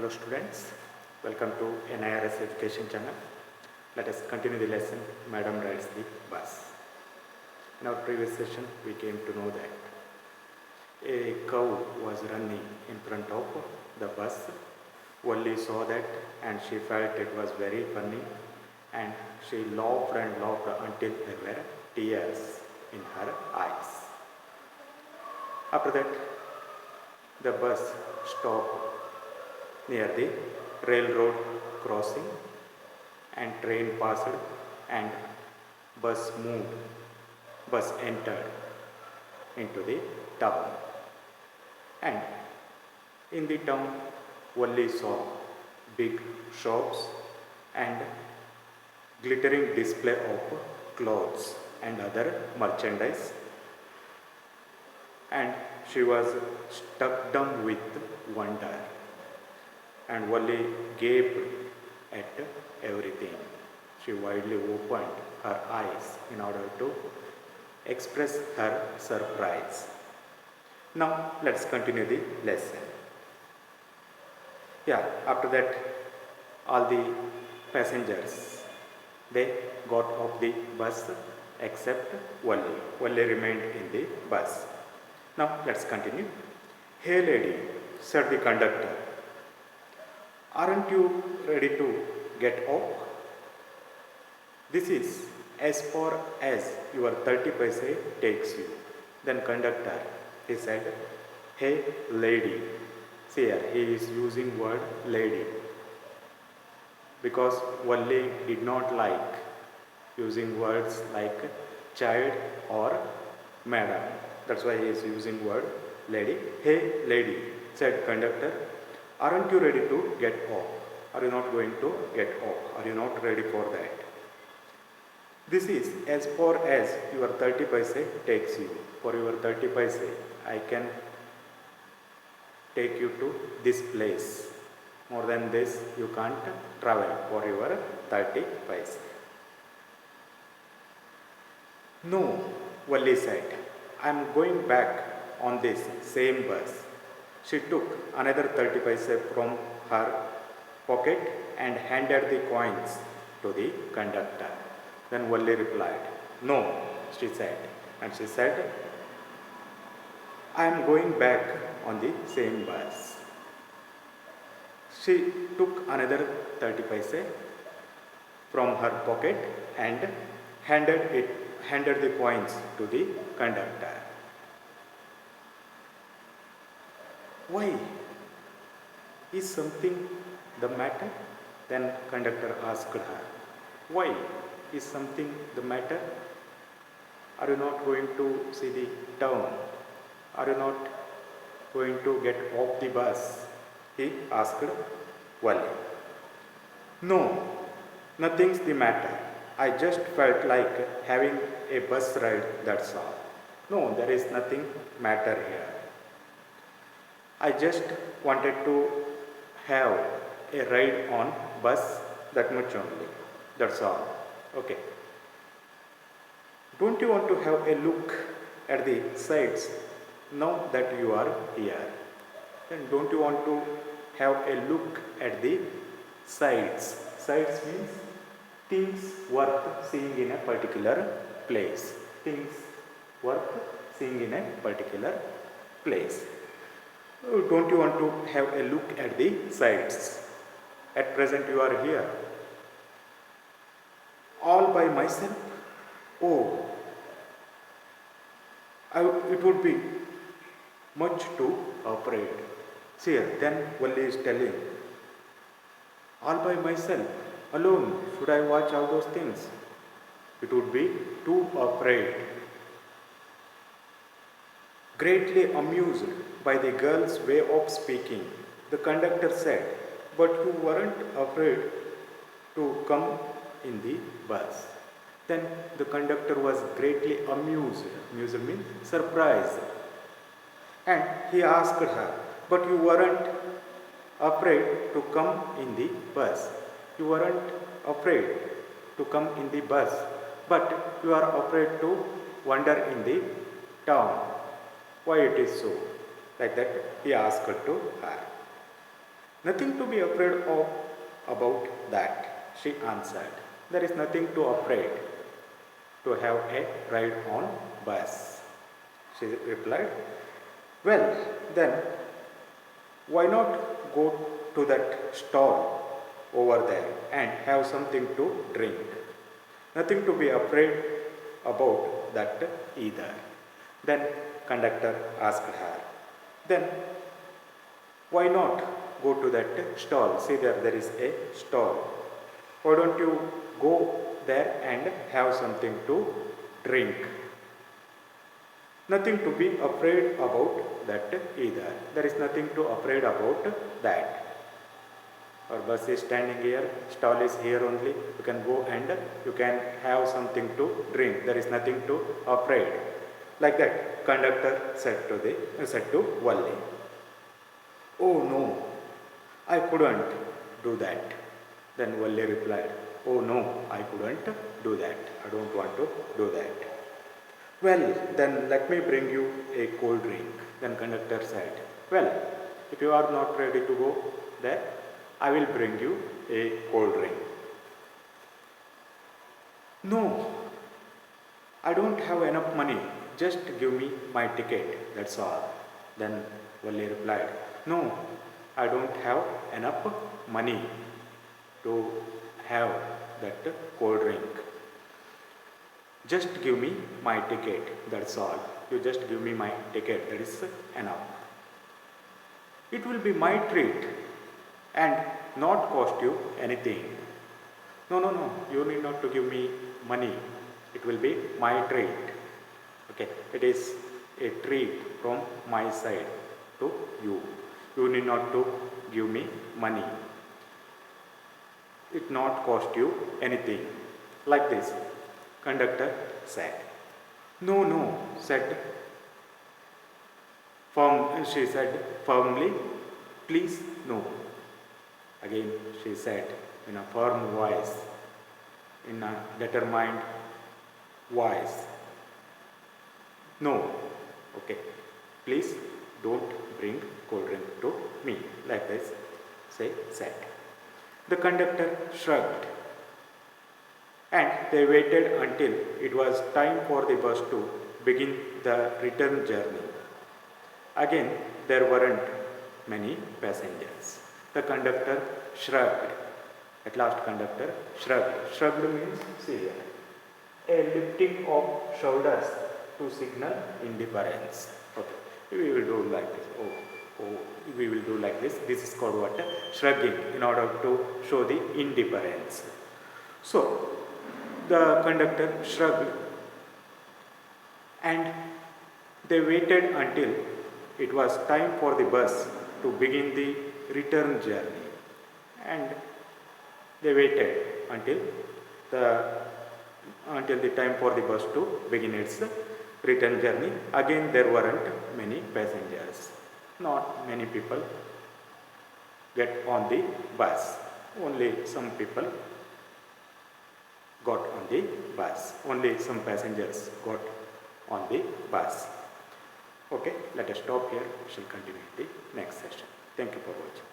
Hello students, welcome to NIRS education channel. Let us continue the lesson. Madam rides the bus. In our previous session we came to know that a cow was running in front of the bus. Valli saw that and she felt it was very funny and she laughed and laughed until there were tears in her eyes. After that the bus stopped near the railroad crossing and train passed and bus moved. Bus entered into the town and in the town Valli saw big shops and glittering display of clothes and other merchandise, and she was struck dumb with wonder, and Valli gaped at everything. She widely opened her eyes in order to express her surprise. Now let's continue the lesson. After that all the passengers they got off the bus except Valli. Valli remained in the bus. Now let's continue. "Hey lady," said the conductor, "aren't you ready to get off? This is as far as your 30 paise takes you." Then conductor, he said, "Hey lady." See here, he is using word lady because Valli did not like using words like child or madam. That's why he is using word lady. "Hey lady," said conductor, "aren't you ready to get off? Are you not going to get off? Are you not ready for that? This is as far as your 30 paise takes you. For your 30 paise, I can take you to this place. More than this, you can't travel for your 30 paise." "No," Valli said, "I am going back on this same bus." She took another 30 paise from her pocket and handed the coins to the conductor. Then Valli replied, "No," she said, and she said, "I am going back on the same bus." She took another 30 paise from her pocket and handed the coins to the conductor. "Why? Is something the matter?" Then conductor asked her. "Why? Is something the matter? Are you not going to see the town? Are you not going to get off the bus?" he asked Valli. "No, nothing's the matter. I just felt like having a bus ride, that's all. No, there is nothing matter here. I just wanted to have a ride on bus, that much only. That's all. Okay. Don't you want to have a look at the sights now that you are here?" Then don't you want to have a look at the sights? Sights means things worth seeing in a particular place. Things worth seeing in a particular place. Don't you want to have a look at the sights? At present you are here. All by myself? Oh, it would be much too afraid. See here, then Valli is telling, all by myself, alone, should I watch all those things? It would be too afraid. Greatly amused by the girl's way of speaking, the conductor said, "But you weren't afraid to come in the bus." Then the conductor was greatly amused. Amused means surprised. And he asked her, "But you weren't afraid to come in the bus. You weren't afraid to come in the bus, but you are afraid to wander in the town. Why it is so?" Like that he asked to her. Nothing to be afraid of about that, she answered. There is nothing to afraid to have a ride on bus, she replied. Well, then, why not go to that stall over there and have something to drink? Nothing to be afraid about that either. Then conductor asked her. Then why not go to that stall? See there is a stall. Why don't you go there and have something to drink? Nothing to be afraid about that either. There is nothing to afraid about that. Our bus is standing here, stall is here only. You can go and you can have something to drink. There is nothing to afraid. Like that, conductor said to Valli. Oh no, I couldn't do that. Then Valli replied, oh no, I couldn't do that. I don't want to do that. Well, then let me bring you a cold drink. Then conductor said, well, if you are not ready to go there, I will bring you a cold drink. No, I don't have enough money. Just give me my ticket, that's all. Then Valli replied, no, I don't have enough money to have that cold drink. Just give me my ticket, that's all. You just give me my ticket, that is enough. It will be my treat and not cost you anything. No, you need not to give me money. It will be my treat. Okay, it is a treat from my side to you. You need not to give me money. It not cost you anything. Like this, conductor said. No, she said firmly, please no. Again she said in a firm voice, in a determined voice. No, okay, please don't bring cold drink to me. Like this, said. The conductor shrugged and they waited until it was time for the bus to begin the return journey. Again, there weren't many passengers. The conductor shrugged. At last, conductor shrugged. Shrugged means, see here, a lifting of shoulders to signal indifference. Okay, we will do like this. We will do like this. This is called what? Shrugging, in order to show the indifference. So, the conductor shrugged and they waited until it was time for the bus to begin the return journey. And they waited until the time for the bus to begin its return journey. Again, there weren't many passengers. Not many people get on the bus. Only some people got on the bus. Only some passengers got on the bus. Okay, let us stop here. We shall continue in the next session. Thank you for watching.